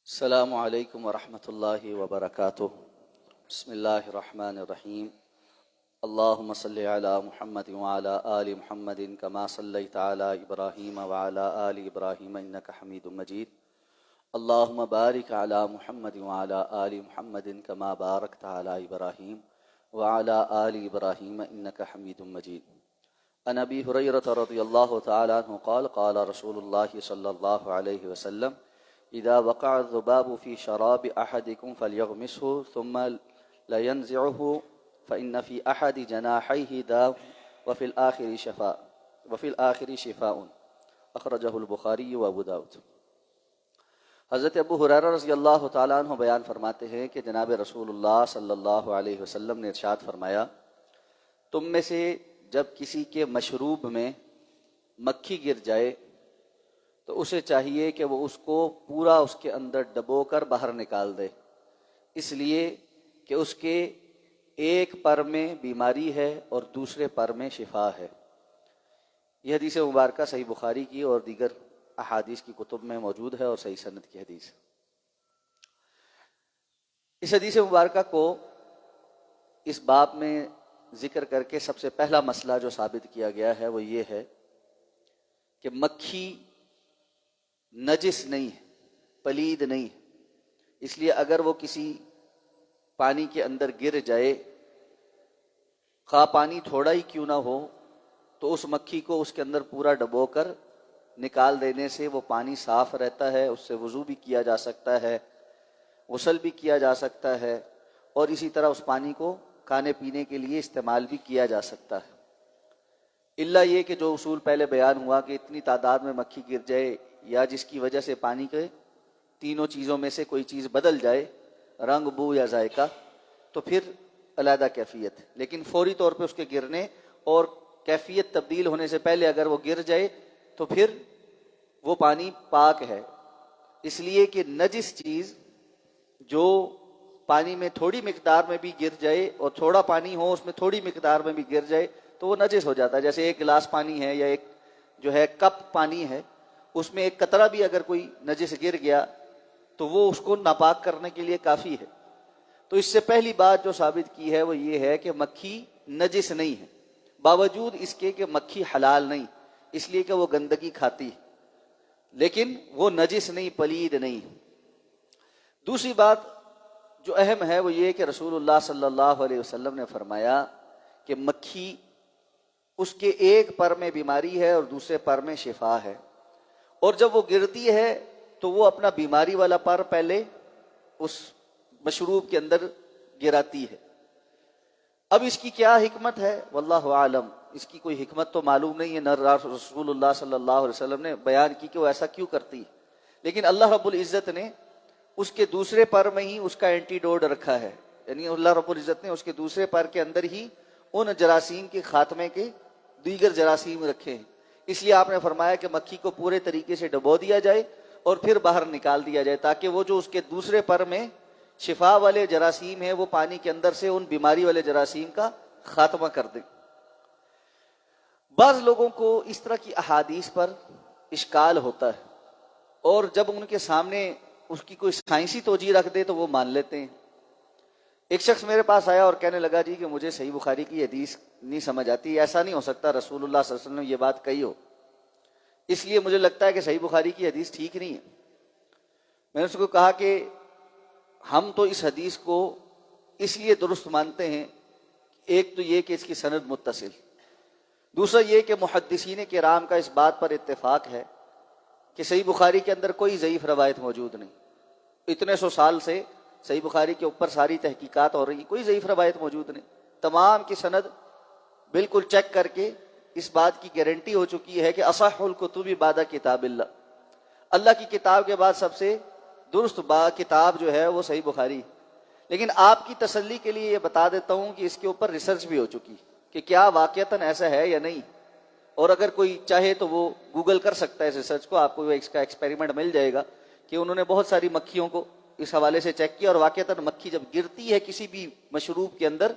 السلام علیکم ورحمۃ اللہ وبرکاتہ۔ بسم اللہ الرحمن الرحیم۔ اللہم صلی علی محمد وعلی آل محمد کما صلیت علی ابراہیم وعلی آل ابراہیم انک حمید مجید۔ اللہم بارک علی محمد وعلی آل محمد کما بارکت علی ابراہیم وعلی آل ابراہیم انک حمید مجید۔ عن ابی ہریرہ رضی اللہ تعالی عنہ قال قال رسول اللہ صلی اللہ علیہ وسلم اذا وقع الذباب في شراب احدكم فليغمسه ثم لينزعه فإن في احد جناحيه داء وفي الآخر شفاء اخرجه البخاری وابو داود۔ حضرت ابو ہریرہ رضی اللہ تعالیٰ عنہ بیان فرماتے ہیں کہ جناب رسول اللہ صلی اللہ علیہ وسلم نے ارشاد فرمایا، تم میں سے جب کسی کے مشروب میں مکھی گر جائے تو اسے چاہیے کہ وہ اس کو پورا اس کے اندر ڈبو کر باہر نکال دے، اس لیے کہ اس کے ایک پر میں بیماری ہے اور دوسرے پر میں شفا ہے۔ یہ حدیث مبارکہ صحیح بخاری کی اور دیگر احادیث کی کتب میں موجود ہے اور صحیح سند کی حدیث۔ اس حدیث مبارکہ کو اس باب میں ذکر کر کے سب سے پہلا مسئلہ جو ثابت کیا گیا ہے وہ یہ ہے کہ مکھی نجس نہیں ہے، پلید نہیں ہے، اس لیے اگر وہ کسی پانی کے اندر گر جائے، خواہ پانی تھوڑا ہی کیوں نہ ہو، تو اس مکھی کو اس کے اندر پورا ڈبو کر نکال دینے سے وہ پانی صاف رہتا ہے، اس سے وضو بھی کیا جا سکتا ہے، غسل بھی کیا جا سکتا ہے، اور اسی طرح اس پانی کو کھانے پینے کے لیے استعمال بھی کیا جا سکتا ہے۔ الا یہ کہ جو اصول پہلے بیان ہوا کہ اتنی تعداد میں مکھی گر جائے یا جس کی وجہ سے پانی کے تینوں چیزوں میں سے کوئی چیز بدل جائے، رنگ، بو یا ذائقہ، تو پھر علیحدہ کیفیت ہے، لیکن فوری طور پہ اس کے گرنے اور کیفیت تبدیل ہونے سے پہلے اگر وہ گر جائے تو پھر وہ پانی پاک ہے، اس لیے کہ نجس چیز جو پانی میں تھوڑی مقدار میں بھی گر جائے اور تھوڑا پانی ہو اس میں تھوڑی مقدار میں بھی گر جائے تو وہ نجس ہو جاتا ہے۔ جیسے ایک گلاس پانی ہے یا ایک جو ہے کپ پانی ہے، اس میں ایک قطرہ بھی اگر کوئی نجس گر گیا تو وہ اس کو ناپاک کرنے کے لیے کافی ہے۔ تو اس سے پہلی بات جو ثابت کی ہے وہ یہ ہے کہ مکھی نجس نہیں ہے، باوجود اس کے کہ مکھی حلال نہیں، اس لیے کہ وہ گندگی کھاتی ہے، لیکن وہ نجس نہیں، پلید نہیں۔ دوسری بات جو اہم ہے وہ یہ کہ رسول اللہ صلی اللہ علیہ وسلم نے فرمایا کہ مکھی اس کے ایک پر میں بیماری ہے اور دوسرے پر میں شفا ہے، اور جب وہ گرتی ہے تو وہ اپنا بیماری والا پر پہلے اس مشروب کے اندر گراتی ہے۔ اب اس کی کیا حکمت ہے واللہ عالم، اس کی کوئی حکمت تو معلوم نہیں ہے، نہ رسول اللہ صلی اللہ علیہ وسلم نے بیان کی کہ وہ ایسا کیوں کرتی ہے، لیکن اللہ رب العزت نے اس کے دوسرے پر میں ہی اس کا اینٹی ڈوڈ رکھا ہے، یعنی اللہ رب العزت نے اس کے دوسرے پر کے اندر ہی ان جراثیم کے خاتمے کے دیگر جراثیم رکھے ہیں، اس لیے آپ نے فرمایا کہ مکھی کو پورے طریقے سے ڈبو دیا جائے اور پھر باہر نکال دیا جائے، تاکہ وہ جو اس کے دوسرے پر میں شفا والے جراثیم ہیں وہ پانی کے اندر سے ان بیماری والے جراثیم کا خاتمہ کر دیں۔ بعض لوگوں کو اس طرح کی احادیث پر اشکال ہوتا ہے، اور جب ان کے سامنے اس کی کوئی سائنسی توجیہ رکھ دے تو وہ مان لیتے ہیں۔ ایک شخص میرے پاس آیا اور کہنے لگا جی کہ مجھے صحیح بخاری کی حدیث نہیں سمجھ آتی، ایسا نہیں ہو سکتا رسول اللہ صلی اللہ علیہ وسلم نے یہ بات کہی ہو، اس لیے مجھے لگتا ہے کہ صحیح بخاری کی حدیث ٹھیک نہیں ہے۔ میں نے اس کو کہا کہ ہم تو اس حدیث کو اس لیے درست مانتے ہیں، ایک تو یہ کہ اس کی سند متصل، دوسرا یہ کہ محدثین کرام کا اس بات پر اتفاق ہے کہ صحیح بخاری کے اندر کوئی ضعیف روایت موجود نہیں، اتنے سو سال سے صحیح بخاری کے اوپر ساری تحقیقات ہو رہی، کوئی ضعیف روایت موجود نہیں، تمام کی سند بالکل چیک کر کے اس بات کی گارنٹی ہو چکی ہے کہ اصح الکتب بعد کتاب اللہ کی کتاب کے بعد سب سے درست کتاب جو ہے وہ صحیح بخاری۔ لیکن آپ کی تسلی کے لیے یہ بتا دیتا ہوں کہ اس کے اوپر ریسرچ بھی ہو چکی کہ کیا واقعتاً ایسا ہے یا نہیں، اور اگر کوئی چاہے تو وہ گوگل کر سکتا ہے اس ریسرچ کو، آپ کو اس کا ایکسپیریمنٹ مل جائے گا کہ انہوں نے بہت ساری مکھیوں کو اس حوالے سے چیک کیا، اور واقعتاً مکھی جب گرتی ہے کسی بھی مشروب کے اندر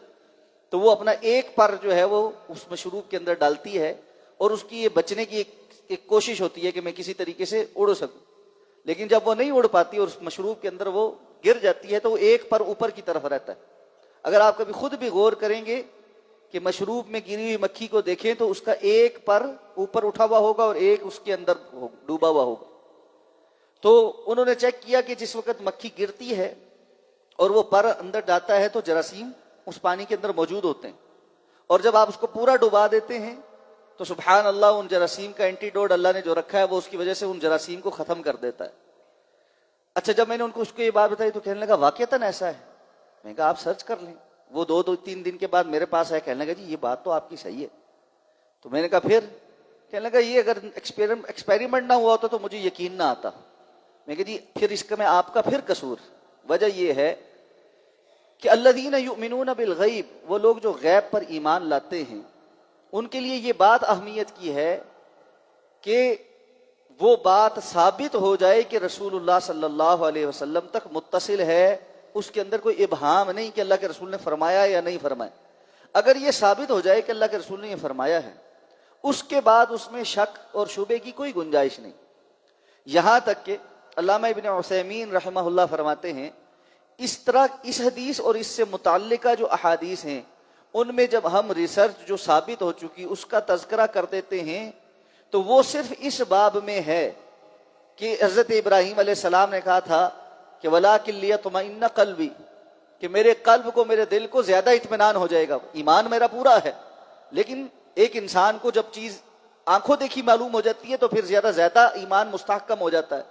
تو وہ اپنا ایک پر جو ہے وہ اس مشروب کے اندر ڈالتی ہے، اور اس کی یہ بچنے کی ایک کوشش ہوتی ہے کہ میں کسی طریقے سے اڑ سکوں، لیکن جب وہ نہیں اڑ پاتی اور اس مشروب کے اندر وہ گر جاتی ہے تو وہ ایک پر اوپر کی طرف رہتا ہے۔ اگر آپ کبھی خود بھی غور کریں گے کہ مشروب میں گری ہوئی مکھی کو دیکھیں تو اس کا ایک پر اوپر اٹھا ہوا ہوگا اور ایک اس کے اندر ڈوبا ہوا ہوگا۔ تو انہوں نے چیک کیا کہ جس وقت مکھی گرتی ہے اور وہ پر اندر جاتا ہے تو جراثیم اس پانی کے اندر موجود ہوتے ہیں، اور جب آپ اس کو پورا ڈبا دیتے ہیں تو سبحان اللہ ان جراثیم کا اینٹی ڈوٹ اللہ نے جو رکھا ہے وہ اس کی وجہ سے ان جراثیم کو ختم کر دیتا ہے۔ اچھا، جب میں نے ان کو اس کو یہ بات بتائی تو کہنے لگا واقعتاً ایسا ہے۔ میں نے کہا آپ سرچ کر لیں۔ وہ دو تین دن کے بعد میرے پاس آیا، کہنے لگا جی یہ بات تو آپ کی صحیح ہے۔ تو میں نے کہا پھر؟ کہنے لگا یہ اگر ایکسپیریمنٹ نہ ہوا ہوتا تو مجھے یقین نہ آتا۔ میں کہا جی پھر اس کا میں آپ کا پھر قصور۔ وجہ یہ ہے کہ الذین یؤمنون بالغیب، وہ لوگ جو غیب پر ایمان لاتے ہیں ان کے لیے یہ بات اہمیت کی ہے کہ وہ بات ثابت ہو جائے کہ رسول اللہ صلی اللہ علیہ وسلم تک متصل ہے، اس کے اندر کوئی ابہام نہیں کہ اللہ کے رسول نے فرمایا یا نہیں فرمایا۔ اگر یہ ثابت ہو جائے کہ اللہ کے رسول نے یہ فرمایا ہے، اس کے بعد اس میں شک اور شبے کی کوئی گنجائش نہیں۔ یہاں تک کہ علامہ ابن عثیمین رحمہ اللہ فرماتے ہیں اس طرح اس حدیث اور اس سے متعلقہ جو احادیث ہیں ان میں جب ہم ریسرچ جو ثابت ہو چکی اس کا تذکرہ کر دیتے ہیں تو وہ صرف اس باب میں ہے کہ حضرت ابراہیم علیہ السلام نے کہا تھا کہ وَلَٰكِن لِيَطْمَئِنَّ قَلْبِي، کہ میرے قلب کو، میرے دل کو زیادہ اطمینان ہو جائے گا۔ ایمان میرا پورا ہے، لیکن ایک انسان کو جب چیز آنکھوں دیکھی معلوم ہو جاتی ہے تو پھر زیادہ ایمان مستحکم ہو جاتا ہے۔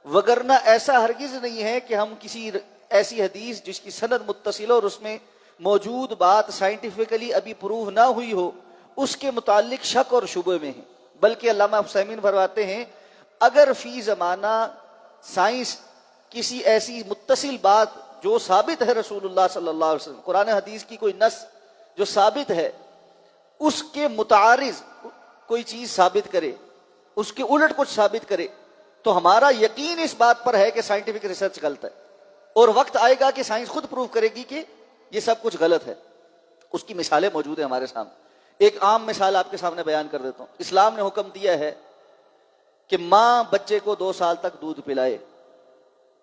وگرنہ ایسا ہرگز نہیں ہے کہ ہم کسی ایسی حدیث جس کی سند متصل ہو اور اس میں موجود بات سائنٹیفکلی ابھی پروو نہ ہوئی ہو اس کے متعلق شک اور شبہ میں ہیں، بلکہ علامہ حسین فرماتے ہیں اگر فی زمانہ سائنس کسی ایسی متصل بات جو ثابت ہے رسول اللہ صلی اللہ علیہ وسلم، قرآن حدیث کی کوئی نص جو ثابت ہے، اس کے متعارض کوئی چیز ثابت کرے، اس کے الٹ کچھ ثابت کرے، تو ہمارا یقین اس بات پر ہے کہ سائنٹیفک ریسرچ غلط ہے، اور وقت آئے گا کہ سائنس خود پروف کرے گی کہ یہ سب کچھ غلط ہے۔ اس کی مثالیں موجود ہیں ہمارے سامنے۔ ایک عام مثال آپ کے سامنے بیان کر دیتا ہوں۔ اسلام نے حکم دیا ہے کہ ماں بچے کو 2 سال تک دودھ پلائے۔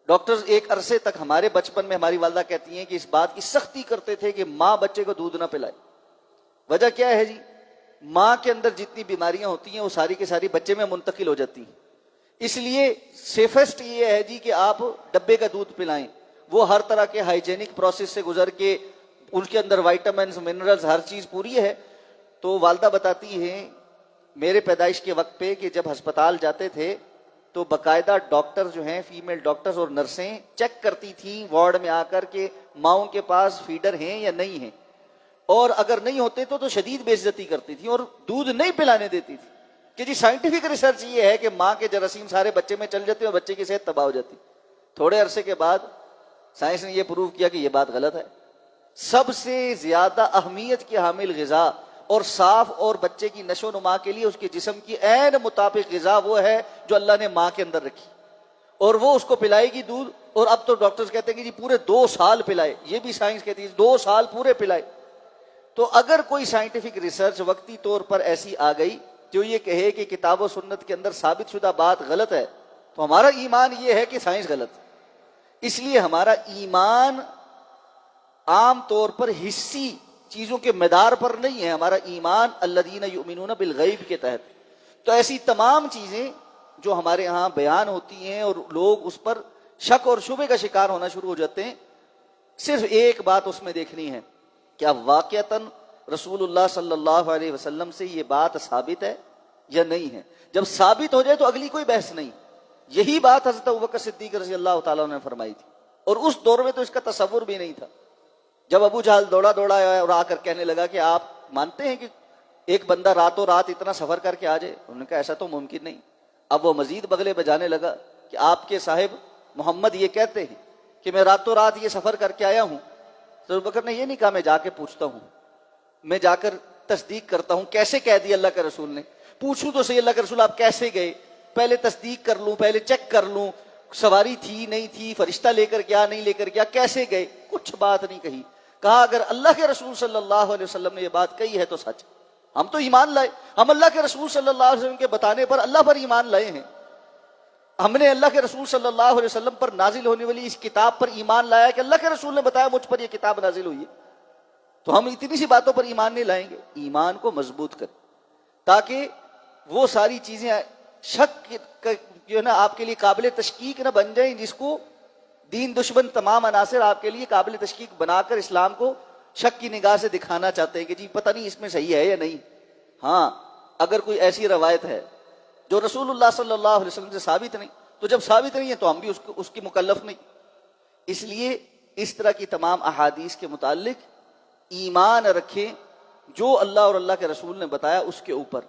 ڈاکٹرز ایک عرصے تک، ہمارے بچپن میں ہماری والدہ کہتی ہیں کہ اس بات کی سختی کرتے تھے کہ ماں بچے کو دودھ نہ پلائے۔ وجہ کیا ہے جی؟ ماں کے اندر جتنی بیماریاں ہوتی ہیں وہ ساری کی ساری بچے میں منتقل ہو جاتی ہیں، اس لیے سیفسٹ یہ ہے جی کہ آپ ڈبے کا دودھ پلائیں۔ وہ ہر طرح کے ہائیجینک پروسیس سے گزر کے ان کے اندر وائٹامنز، منرلز، ہر چیز پوری ہے۔ تو والدہ بتاتی ہیں میرے پیدائش کے وقت پہ کہ جب ہسپتال جاتے تھے تو باقاعدہ ڈاکٹر جو ہیں، فیمیل ڈاکٹرز اور نرسیں چیک کرتی تھیں وارڈ میں آ کر کہ ماؤں کے پاس فیڈر ہیں یا نہیں ہیں، اور اگر نہیں ہوتے تو شدید بے عزتی کرتی تھی اور دودھ نہیں پلانے دیتی تھی کہ جی سائنٹیفک ریسرچ یہ ہے کہ ماں کے جراثیم سارے بچے میں چل جاتے ہیں اور بچے کی صحت تباہ ہو جاتی۔ تھوڑے عرصے کے بعد سائنس نے یہ پروو کیا کہ یہ بات غلط ہے۔ سب سے زیادہ اہمیت کی حامل غذا اور صاف اور بچے کی نشو و نما کے لیے اس کے جسم کی عین مطابق غذا وہ ہے جو اللہ نے ماں کے اندر رکھی، اور وہ اس کو پلائے گی دودھ۔ اور اب تو ڈاکٹرز کہتے ہیں کہ جی پورے 2 سال پلائے، یہ بھی سائنس کہتی ہے 2 سال پورے پلائے۔ تو اگر کوئی سائنٹیفک ریسرچ وقتی طور پر ایسی آ گئی جو یہ کہے کہ کتاب و سنت کے اندر ثابت شدہ بات غلط ہے، تو ہمارا ایمان یہ ہے کہ سائنس غلط ہے۔ اس لیے ہمارا ایمان عام طور پر حسی چیزوں کے مدار پر نہیں ہے، ہمارا ایمان الذین یؤمنون بالغیب کے تحت۔ تو ایسی تمام چیزیں جو ہمارے ہاں بیان ہوتی ہیں اور لوگ اس پر شک اور شبہ کا شکار ہونا شروع ہو جاتے ہیں، صرف ایک بات اس میں دیکھنی ہے، کیا واقعتاً رسول اللہ صلی اللہ علیہ وسلم سے یہ بات ثابت ہے یا نہیں ہے۔ جب ثابت ہو جائے تو اگلی کوئی بحث نہیں۔ یہی بات حضرت ابوبکر صدیق رضی اللہ تعالیٰ عنہ نے فرمائی تھی، اور اس دور میں تو اس کا تصور بھی نہیں تھا۔ جب ابو جہل دوڑا آیا اور آ کر کہنے لگا کہ آپ مانتے ہیں کہ ایک بندہ راتوں رات اتنا سفر کر کے آ جائے؟ انہوں نے کہا ایسا تو ممکن نہیں۔ اب وہ مزید بغلے بجانے لگا کہ آپ کے صاحب محمد یہ کہتے ہیں کہ میں راتوں رات یہ سفر کر کے آیا ہوں۔ تو ابو بکر نے یہ نہیں کہا میں جا کے پوچھتا ہوں، میں جا کر تصدیق کرتا ہوں، کیسے کہہ دیا اللہ کے رسول نے؟ پوچھوں تو صحیح اللہ کے رسول آپ کیسے گئے، پہلے تصدیق کر لوں، پہلے چیک کر لوں، سواری تھی نہیں تھی، فرشتہ لے کر گیا نہیں لے کر گیا، کیسے گئے؟ کچھ بات نہیں کہی۔ کہا اگر اللہ کے رسول صلی اللہ علیہ وسلم نے یہ بات کہی ہے تو سچ، ہم تو ایمان لائے، ہم اللہ کے رسول صلی اللہ علیہ وسلم کے بتانے پر اللہ پر ایمان لائے ہیں، ہم نے اللہ کے رسول صلی اللہ علیہ وسلم پر نازل ہونے والی اس کتاب پر ایمان لایا کہ اللہ کے رسول نے بتایا مجھ پر یہ کتاب نازل ہوئی ہے، تو ہم اتنی سی باتوں پر ایمان نہیں لائیں گے، ایمان کو مضبوط کریں تاکہ وہ ساری چیزیں شک جو ہے نا آپ کے لیے قابل تشکیک نہ بن جائیں، جس کو دین دشمن تمام عناصر آپ کے لیے قابل تشکیک بنا کر اسلام کو شک کی نگاہ سے دکھانا چاہتے ہیں کہ جی پتہ نہیں اس میں صحیح ہے یا نہیں۔ ہاں اگر کوئی ایسی روایت ہے جو رسول اللہ صلی اللہ علیہ وسلم سے ثابت نہیں، تو جب ثابت نہیں ہے تو ہم بھی اس کی مکلف نہیں۔ اس لیے اس طرح کی تمام احادیث کے متعلق ایمان رکھیں جو اللہ اور اللہ کے رسول نے بتایا اس کے اوپر،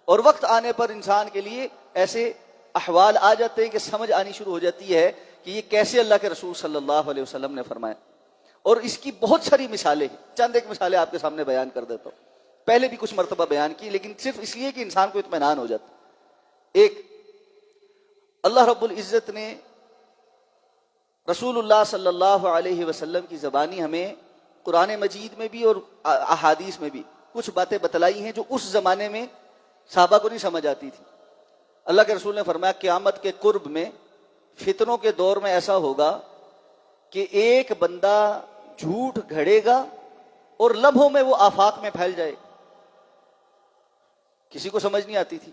اور وقت آنے پر انسان کے لیے ایسے احوال آ جاتے ہیں کہ سمجھ آنی شروع ہو جاتی ہے کہ یہ کیسے اللہ کے رسول صلی اللہ علیہ وسلم نے فرمایا، اور اس کی بہت ساری مثالیں ہیں۔ چند ایک مثالیں آپ کے سامنے بیان کر دیتا ہوں، پہلے بھی کچھ مرتبہ بیان کی لیکن صرف اس لیے کہ انسان کو اطمینان ہو جاتا۔ ایک، اللہ رب العزت نے رسول اللہ صلی اللہ علیہ وسلم کی زبانی ہمیں قرآن مجید میں بھی اور احادیث میں بھی کچھ باتیں بتلائی ہیں جو اس زمانے میں صحابہ کو نہیں سمجھ آتی تھی۔ اللہ کے رسول نے فرمایا قیامت کے قرب میں فتنوں کے دور میں ایسا ہوگا کہ ایک بندہ جھوٹ گھڑے گا اور لمحوں میں وہ آفاق میں پھیل جائے، کسی کو سمجھ نہیں آتی تھی،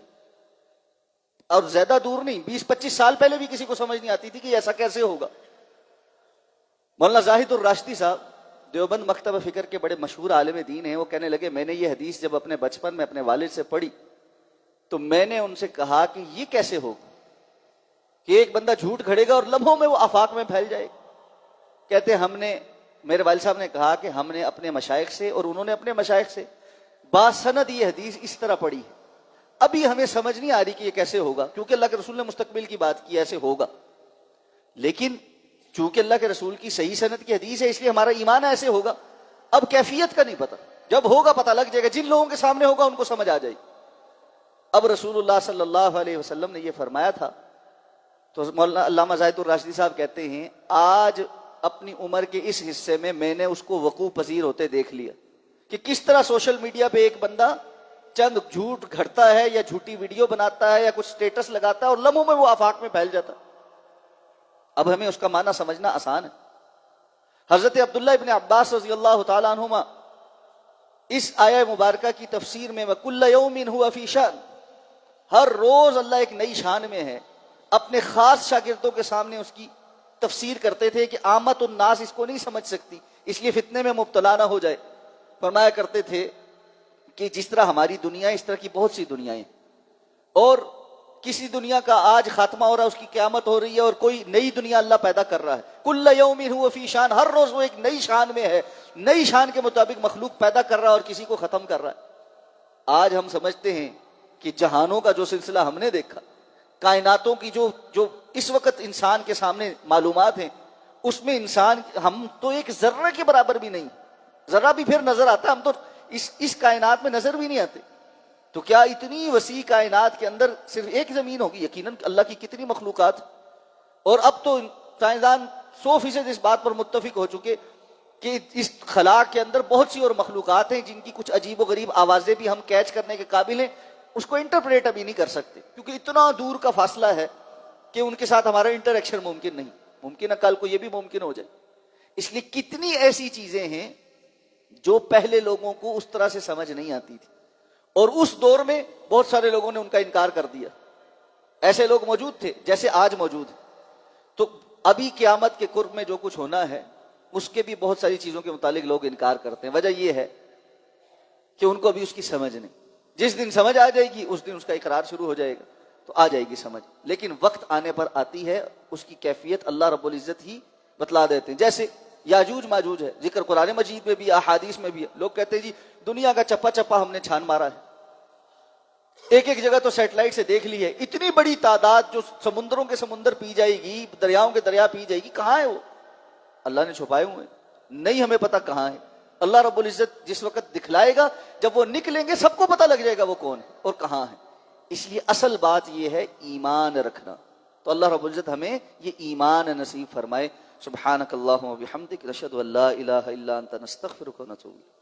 اور زیادہ دور نہیں 20-25 سال پہلے بھی کسی کو سمجھ نہیں آتی تھی کہ ایسا کیسے ہوگا۔ مولانا زاہد الراشدی صاحب دیوبند مکتبہ فکر کے بڑے مشہور عالم دین ہیں، وہ کہنے لگے میں نے یہ حدیث جب اپنے بچپن میں اپنے والد سے پڑھی تو میں نے ان سے کہا کہ یہ کیسے ہوگا کہ ایک بندہ جھوٹ گھڑے گا اور لمحوں میں وہ آفاق میں پھیل جائے۔ کہتے ہم نے، میرے والد صاحب نے کہا کہ ہم نے اپنے مشائخ سے اور انہوں نے اپنے مشائخ سے باسند یہ حدیث اس طرح پڑھی، ابھی ہمیں سمجھ نہیں آ رہی کہ یہ کیسے ہوگا، کیونکہ اللہ کے رسول نے مستقبل کی بات کی ایسے ہوگا، لیکن چونکہ اللہ کے رسول کی صحیح سند کی حدیث ہے اس لیے ہمارا ایمان ایسے ہوگا۔ اب کیفیت کا نہیں پتہ، جب ہوگا پتہ لگ جائے گا، جن لوگوں کے سامنے ہوگا ان کو سمجھ آ جائے گی۔ اب رسول اللہ صلی اللہ علیہ وسلم نے یہ فرمایا تھا، تو مولانا علامہ زاہد الراشدی صاحب کہتے ہیں آج اپنی عمر کے اس حصے میں نے اس کو وقوع پذیر ہوتے دیکھ لیا کہ کس طرح سوشل میڈیا پہ ایک بندہ چند جھوٹ گھڑتا ہے یا جھوٹی ویڈیو بناتا ہے یا کچھ سٹیٹس لگاتا ہے اور لمحوں میں وہ آفاق میں پھیل جاتا۔ اب ہمیں اس کا معنی سمجھنا آسان ہے۔ حضرت عبداللہ ابن عباس رضی اللہ تعالی عنہما اس آیہ مبارکہ کی تفسیر میں وَكُلَّ يَوْمٍ هُوَ فِي شَأْنٍ، ہر روز اللہ ایک نئی شان میں ہے، اپنے خاص شاگردوں کے سامنے اس کی تفسیر کرتے تھے کہ عامت الناس اس کو نہیں سمجھ سکتی، اس لیے فتنے میں مبتلا نہ ہو جائے۔ فرمایا کرتے تھے کہ جس طرح ہماری دنیا اس طرح کی بہت سی دنیایں، اور کسی دنیا کا آج خاتمہ ہو رہا ہے اس کی قیامت ہو رہی ہے، اور کوئی نئی دنیا اللہ پیدا کر رہا ہے۔ کل یوم هو فی شان، ہر روز وہ ایک نئی شان میں ہے، نئی شان کے مطابق مخلوق پیدا کر رہا ہے اور کسی کو ختم کر رہا ہے۔ آج ہم سمجھتے ہیں کہ جہانوں کا جو سلسلہ ہم نے دیکھا، کائناتوں کی جو اس وقت انسان کے سامنے معلومات ہیں، اس میں انسان ہم تو ایک ذرہ کے برابر بھی نہیں، ذرہ بھی پھر نظر آتا ہے، ہم تو اس کائنات میں نظر بھی نہیں آتے، تو کیا اتنی وسیع کائنات کے اندر صرف ایک زمین ہوگی؟ یقیناً اللہ کی کتنی مخلوقات، اور اب تو سائنسدان 100% اس بات پر متفق ہو چکے کہ اس خلا کے اندر بہت سی اور مخلوقات ہیں جن کی کچھ عجیب و غریب آوازیں بھی ہم کیچ کرنے کے قابل ہیں، اس کو انٹرپریٹ ابھی نہیں کر سکتے کیونکہ اتنا دور کا فاصلہ ہے کہ ان کے ساتھ ہمارا انٹریکشن ممکن نہیں، ممکن ہے کل کو یہ بھی ممکن ہو جائے۔ اس لیے کتنی ایسی چیزیں ہیں جو پہلے لوگوں کو اس طرح سے سمجھ نہیں آتی تھی، اور اس دور میں بہت سارے لوگوں نے ان کا انکار کر دیا۔ ایسے لوگ موجود تھے جیسے آج موجود ہیں۔ تو ابھی قیامت کے قرب میں جو کچھ ہونا ہے اس کے بھی بہت ساری چیزوں کے متعلق لوگ انکار کرتے ہیں۔ وجہ یہ ہے کہ ان کو ابھی اس کی سمجھ نہیں، جس دن سمجھ آ جائے گی اس دن اس کا اقرار شروع ہو جائے گا، تو آ جائے گی سمجھ، لیکن وقت آنے پر آتی ہے، اس کی کیفیت اللہ رب العزت ہی بتلا دیتے ہیں۔ جیسے یاجوج ماجوج ہے، ذکر قرآن مجید میں بھی احادیث میں بھی ہے، لوگ کہتے ہیں جی دنیا کا چپا چپا ہم نے چھان مارا ہے، ایک ایک جگہ تو سیٹلائٹ سے دیکھ لی ہے، اتنی بڑی تعداد جو سمندروں کے سمندر پی جائے گی، دریاؤں کے دریا پی جائے گی، کہاں ہے وہ؟ اللہ نے چھپائے ہوئے ہیں، نہیں ہمیں پتہ کہاں ہے۔ اللہ رب العزت جس وقت دکھلائے گا، جب وہ نکلیں گے سب کو پتہ لگ جائے گا وہ کون ہے اور کہاں ہے۔ اس لیے اصل بات یہ ہے ایمان رکھنا، تو اللہ رب العزت ہمیں یہ ایمان نصیب فرمائے۔ سبحانک اللہم و بحمدک، نشہد ان لا الہ الا انت، نستغفرک و نتوب الیک۔